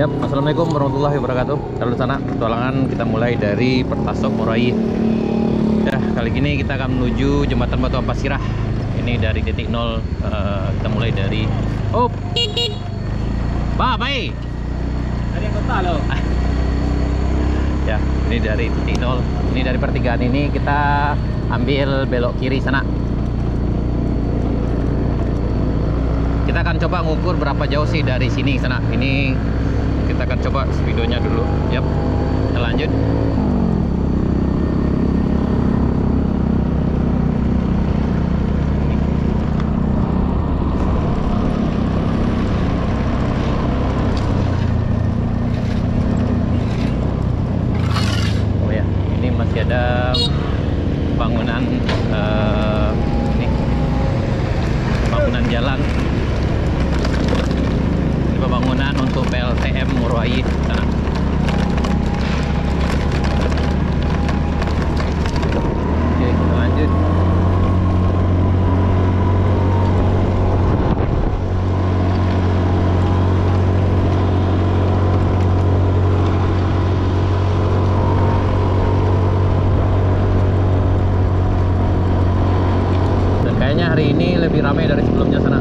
Yap, assalamualaikum warahmatullahi wabarakatuh. Kalau sana petualangan kita mulai dari Pertasok Morai. Ya, kali ini kita akan menuju jembatan Batu Ampar Sirah. Ini dari titik nol. Kita mulai dari baik. Dari kota loh. Ya, ini dari titik nol. Ini dari pertigaan ini kita ambil belok kiri sana. Kita akan coba ngukur berapa jauh sih dari sini ke sana. Ini kita akan coba speedonya dulu. Yap, kita lanjut. Oh ya, ini masih ada bangunan ini bangunan jalan. Pembangunan untuk PLTM Morai sana. Oke, kita lanjut. Dan kayaknya hari ini lebih ramai dari sebelumnya sana.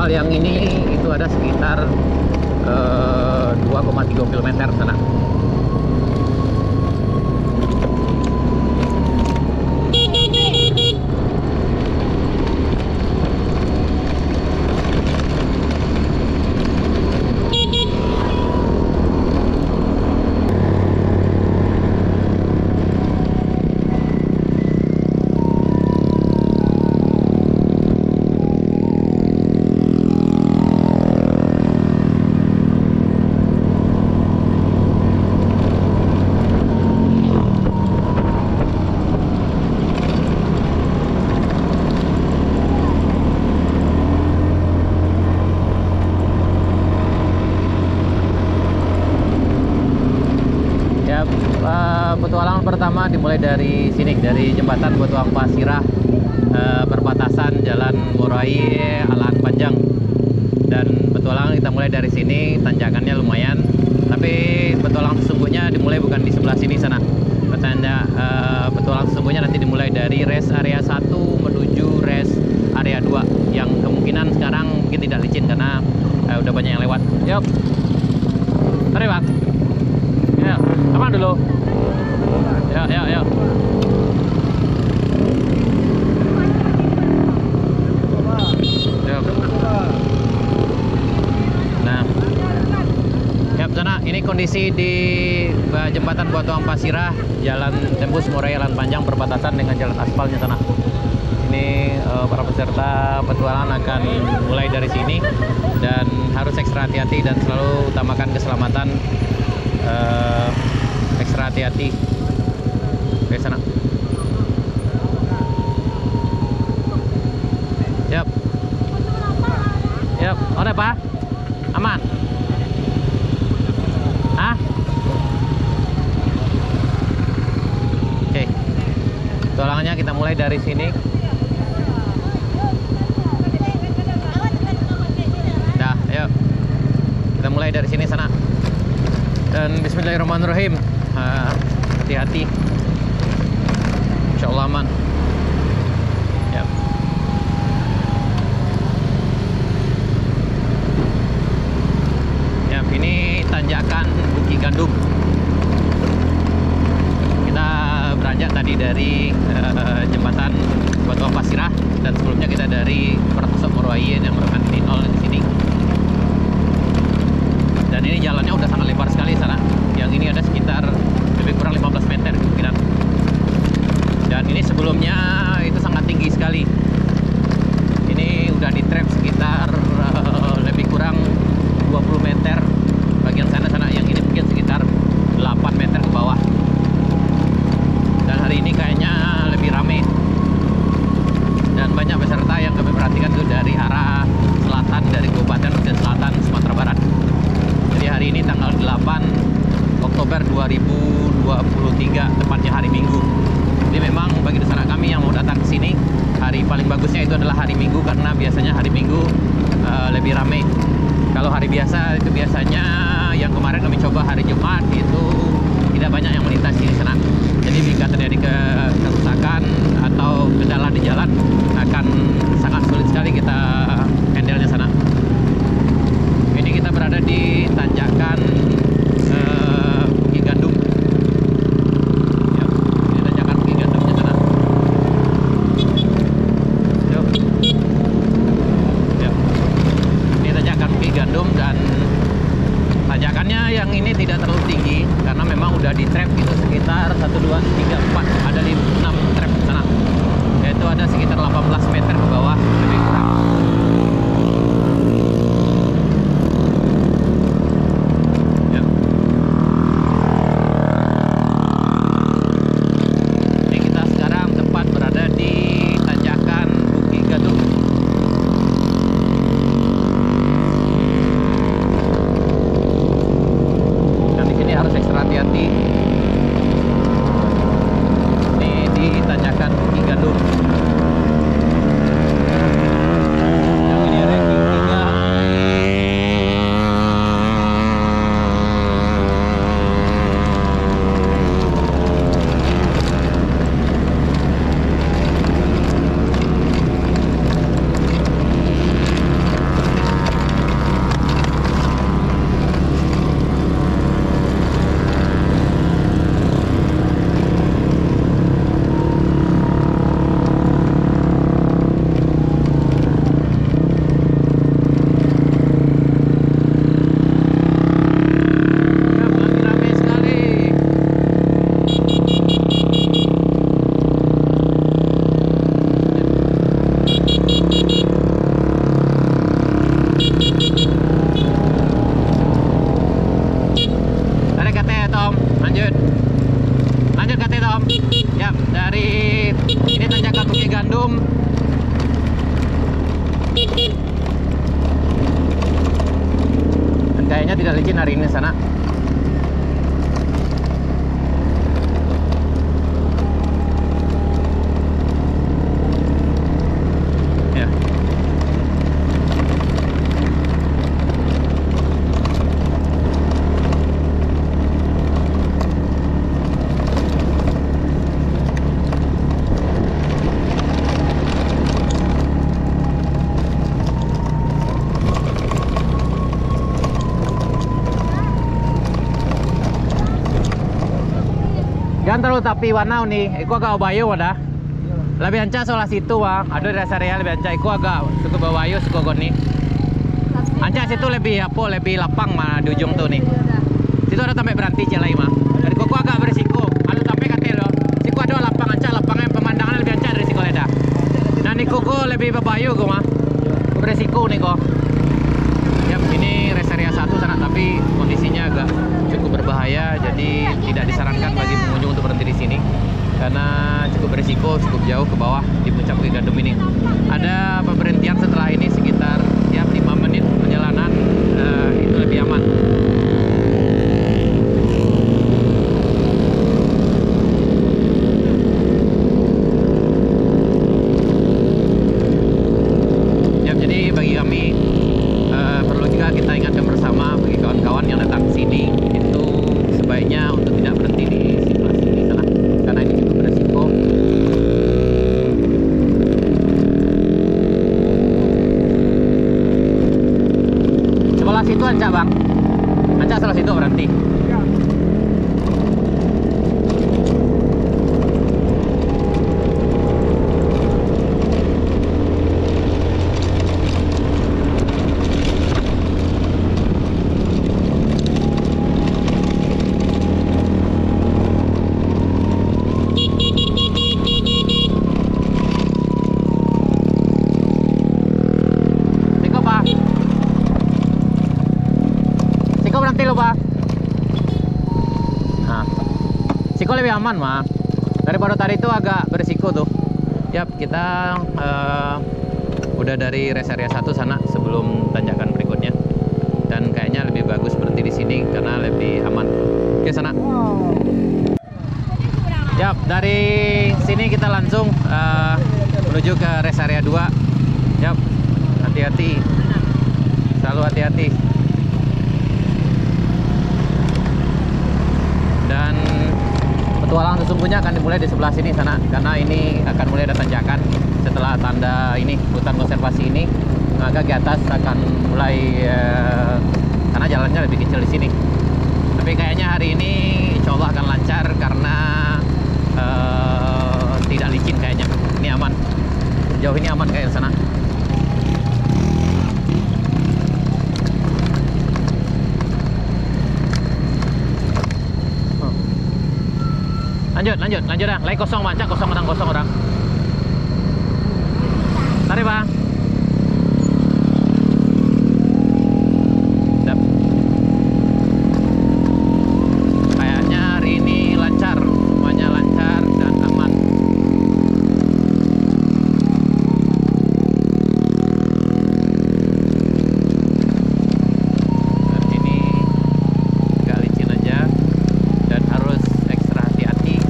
Yang ini itu ada sekitar 2,3 km sana. Petualangan pertama dimulai dari sini, dari jembatan Batu Ampar Sirah, perbatasan Jalan Morai Alaan Panjang. Dan petualangan kita mulai dari sini, tanjakannya lumayan. Tapi petualangan sesungguhnya dimulai bukan di sebelah sini sana. Petualangan sesungguhnya nanti dimulai dari rest area 1 menuju rest area 2 yang kemungkinan sekarang mungkin tidak licin karena udah banyak yang lewat. Yuk, mari bang. Ya, aman dulu. Ya. Nah, ya sana ini kondisi di jembatan Batu Ampar Sirah, jalan tembus Morai Alaan Panjang perbatasan dengan jalan aspalnya sana. Ini para peserta petualangan akan mulai dari sini dan harus ekstra hati-hati dan selalu utamakan keselamatan. Ekstra hati-hati. Oke, sana. Yap. Ada apa? Aman? Hah? Oke. Petualangannya kita mulai dari sini. Dah, ayo. Kita mulai dari sini sana. Dan bismillahirrahmanirrahim. Hati-hati. Insyaallah aman. Ya. tanjakan Bukit Gandum. Kita beranjak tadi dari jembatan Batuang Pasirah, dan sebelumnya kita dari Pertusok Morowali yang merupakan titik nol di sini. Dan ini jalannya udah sangat lebar sekali sana. Yang ini ada sekitar lebih kurang 15 meter kemungkinan. Dan ini sebelumnya itu sangat tinggi sekali. Ini udah di trap sekitar lebih kurang 20 meter bagian sana. Yang ini mungkin sekitar 8 meter ke bawah. Dan hari ini kayaknya lebih ramai. Dan banyak peserta yang kami perhatikan itu dari arah selatan, dari Kabupaten Pesisir Selatan, Sumatera Barat. Jadi hari ini tanggal 8 Oktober 2023, tepatnya hari Minggu. Jadi memang bagi sanak kami yang mau datang ke sini, hari paling bagusnya itu adalah hari Minggu, karena biasanya hari Minggu lebih ramai. Kalau hari biasa itu biasanya yang kemarin kami coba hari Jumat itu tidak banyak yang melintasi di sana. Jadi jika terjadi kerusakan atau kendala di jalan, akan sangat sulit sekali kita handle-nya sana. Ini kita berada di tanjakan Bukit Gandum. Ya, ini tanjakan Bukit Gandumnya sana. Yuk. Ya. Ini tanjakan Bukit Gandum, dan tanjakannya yang ini tidak terlalu tinggi karena memang udah di trap itu sekitar 1, 2, 3, 4, ada 6 trap sana. Yaitu ada sekitar 18 meter ke bawah lebih kurang. Ya. Ini kita sekarang tepat berada di tanjakan Bukit Gandum. Dan di sini harus ekstra hati-hati. Ini di tanjakan Bukit Gandum. Yang ini ranking 3. Lagi ramai sekali. Tarik katanya Tom, lanjut katanya Tom. Ya, dari ini tanjakan Bukit Gandum. Dan kayaknya tidak licin hari ini sana. Ya. Jangan terlalu tapi warna nih, aku agak bayo wadah. Lebih anca soal situ wah, ada rasa real lebih anca. Aku agak suka bawayo suka goni. Anca situ lebih apa, lebih lapang mah di ujung tuh nih. Situ ada sampai berhenti celai mah. Dari aku agak berisiko. Alu sampai kate lo. Siku ada lapang anca, lapangnya pemandangan lebih anca dari siku leda. Nah nih koko lebih bawayo gua mah. Berisiko nih kok. Ya ini rest area 1 sana, tapi kondisinya agak cukup berbahaya, jadi tidak disarankan bagi pengunjung untuk berhenti di sini karena cukup berisiko, cukup jauh ke bawah di puncak Bukit Gandum ini. Ada pemberhentian setelah ini sekitar tiap 5 menit perjalanan, itu lebih aman. Ya, jadi bagi kami perlu juga kita ingatkan bersama bagi kawan-kawan yang datang ke sini itu sebaiknya untuk tidak berhenti di sebelah sini sana karena ini cukup beresiko. Sebelah situ aja bang. Ancak salah situ berhenti. Siko berhenti loh Pak. Nah, Siko lebih aman mah daripada tadi itu agak berisiko tuh. Yap, kita udah dari rest area 1 sana sebelum tanjakan berikutnya, dan kayaknya lebih bagus berhenti di sini karena lebih aman. Oke sana. Yap, dari sini kita langsung menuju ke rest area 2. Yap, hati-hati, selalu hati-hati. Dan petualangan sesungguhnya akan dimulai di sebelah sini sana, karena ini akan mulai ada tanjakan setelah tanda ini hutan konservasi ini, maka di atas akan mulai karena jalannya lebih kecil di sini. Tapi kayaknya hari ini insya Allah akan lancar karena tidak licin kayaknya. Ini aman, jauh ini aman kayak sana. Lanjut dah. Lagi kosong Bang, kosong orang. Tarik Bang. Dap. Kayaknya hari ini lancar, semuanya lancar dan aman. Dan ini agak licin aja dan harus ekstra hati-hati.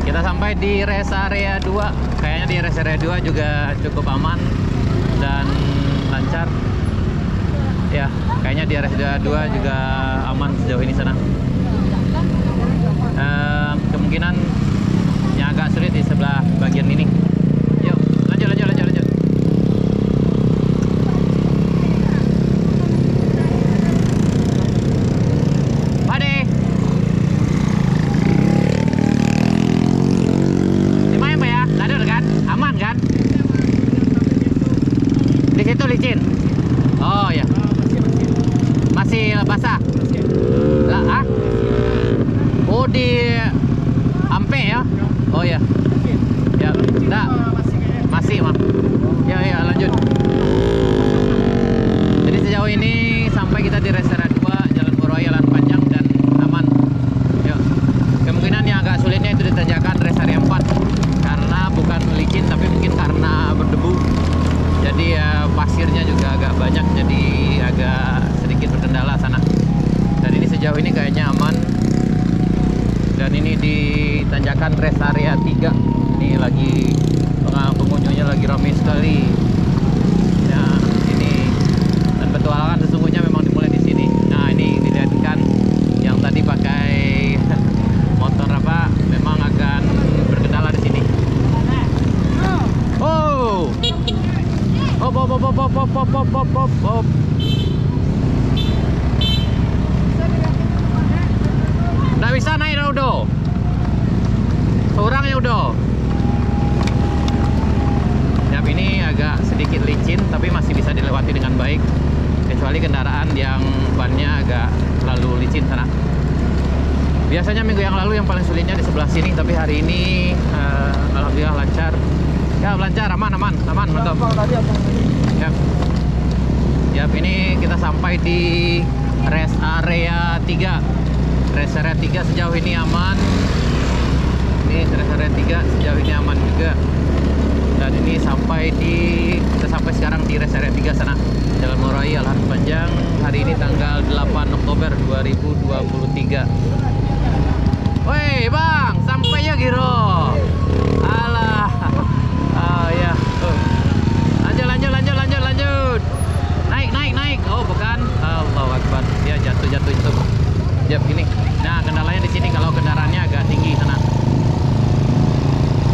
Kita sampai di rest area 2. Kayaknya di rest area 2 juga cukup aman dan lancar. Ya, kayaknya di rest area 2 juga aman sejauh ini sana. Kemungkinan yang agak sulit di sebelah bagian ini. Yuk, lanjut. Pade. Aman kan? Di situ licin. Oh ya. Masih basah. Lah, oh di Ampe ya? Oh ya. Ya, enggak. Masih mah. Ya lanjut. Jadi sejauh ini sampai kita di rest area 2 Jalan Morowali Jalan Panjang dan aman. Yuk. Kemungkinan yang agak sulitnya itu ditanjakan rest area 4. Karena bukan licin tapi mungkin karena berdebu, jadi ya pasirnya juga agak banyak, jadi agak sedikit berkendala sana. Dan ini sejauh ini kayaknya aman. Dan ini di tanjakan rest area 3. Ini lagi pengunjungnya lagi ramai sekali. Ya, ini dan petualangan sesungguhnya memang dimulai di sini. Nah, ini dilihatkan yang tadi pakai motor apa memang akan berkendala di sini. Oh. Hop. Nggak bisa naik udah. Seorang ya udah. Yap, ini agak sedikit licin tapi masih bisa dilewati dengan baik. Kecuali kendaraan yang bannya agak terlalu licin sana. Biasanya minggu yang lalu yang paling sulitnya di sebelah sini, tapi hari ini alhamdulillah lancar. Ya, lancar, aman, mantap. Yap, ini kita sampai di rest area 3. Rest area 3 sejauh ini aman. Ini rest area 3 sejauh ini aman juga. Dan ini kita sampai sekarang di rest area 3 sana. Jalan Morowali Jalan Panjang. Hari ini tanggal 8 Oktober 2023. Woi Bang, sampai ya Giro. Alah. Ya. Lanjut. Naik. Oh, bukan. Allahu Akbar. Ya jatuh itu. Yap ini. Nah kendalanya di sini kalau kendaraannya agak tinggi sana.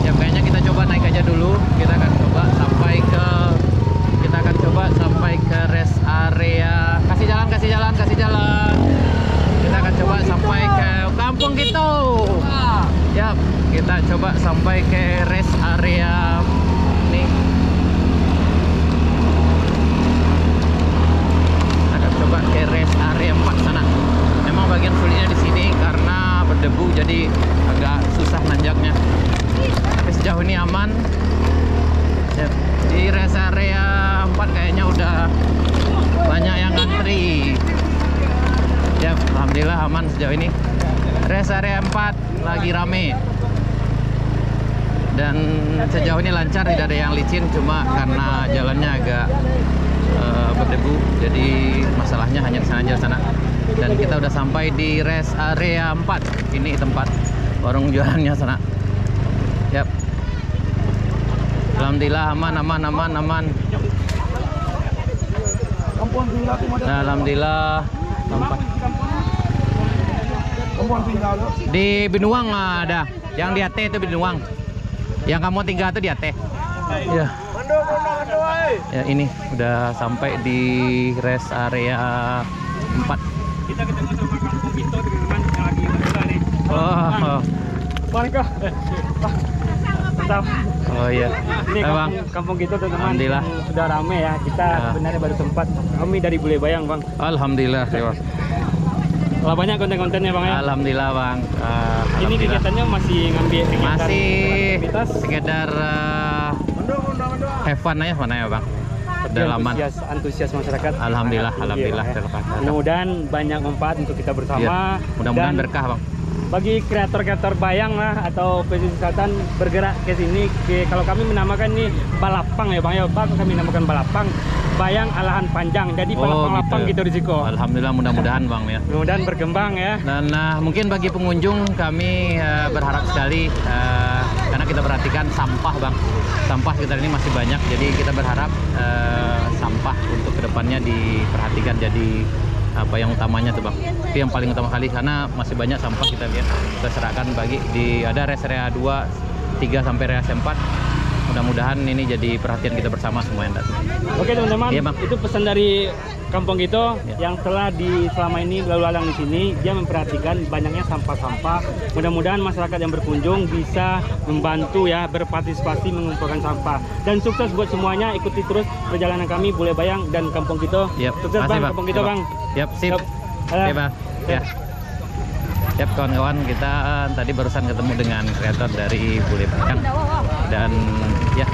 Ya kayaknya kita coba naik aja dulu. Kita akan coba sampai ke rest area. Kasih jalan. Kita akan coba sampai ke kampung gitu. Yap, kita coba sampai ke rest area nih. Kita akan coba ke rest area 4 sana. Memang bagian sulitnya di sini karena berdebu jadi agak susah nanjaknya. Tapi sejauh ini aman. Yap, di rest area 4 kayaknya udah banyak yang ngantri. Ya, alhamdulillah aman sejauh ini. Rest area 4 lagi rame. Dan sejauh ini lancar, tidak ada yang licin, cuma karena jalannya agak berdebu, jadi masalahnya hanya di sana. Dan kita udah sampai di rest area 4. Ini tempat warung jualannya sana. Yap. Alhamdulillah aman. Nah, alhamdulillah tempat. Di Binuang ada. Yang di Ate itu Binuang. Yang kamu tinggal itu di Ate. Ya. Ya ini udah sampai di rest area 4. Kita ketemu sama kampung Bito teman-teman yang lagi berdoa nih. Oh. Mantap. Oh iya. Ini Bang. kampung Bito teman-teman. Alhamdulillah. Yang sudah rame ya. Kita sebenarnya baru sempat. Kami dari Bule Bayang, Bang. Alhamdulillah. Lah banyak konten-kontennya, Bang ya. Alhamdulillah, Bang. Ini kegiatannya masih ngambil kegiatan masih aktivitas sekedar have fun aja mana ya, Bang. Pedalaman. Antusias masyarakat. Alhamdulillah, ya. terpaksa. Mudah-mudahan banyak manfaat untuk kita bersama. Ya, mudah-mudahan Dan berkah, Bang. bagi kreator-kreator bayang lah atau pewisata bergerak ke sini, kalau kami menamakan ini balapang ya, Bang ya. Bang, kami namakan balapang bayang alahan panjang. Jadi balapang-lapang gitu risiko. Alhamdulillah, mudah-mudahan, Bang ya. Mudah-mudahan berkembang ya. Dan mungkin bagi pengunjung kami berharap sekali karena kita perhatikan sampah, Bang. Sampah sekitar ini masih banyak, jadi kita berharap sampah untuk kedepannya diperhatikan jadi apa yang utamanya tuh, Bang. Itu yang paling utama kali karena masih banyak sampah kita lihat. Kita serahkan bagi ada rest area 2, 3 sampai rest 4. Mudah-mudahan ini jadi perhatian kita bersama semua yang datang. Oke teman-teman, Iya, Bang. itu pesan dari Kampung Gito yang telah selama ini lalu lalang di sini. Dia memperhatikan banyaknya sampah-sampah. Mudah-mudahan masyarakat yang berkunjung bisa membantu ya, berpartisipasi mengumpulkan sampah. Dan sukses buat semuanya. Ikuti terus perjalanan kami Bule Bayang dan Kampung Gito. Sukses, Bang, Kampung Gito, Bang. Yap, sip. Oke, Bang. Ya. Yap, kawan-kawan, kita tadi barusan ketemu dengan kreator dari Bule Bayang. Dan ya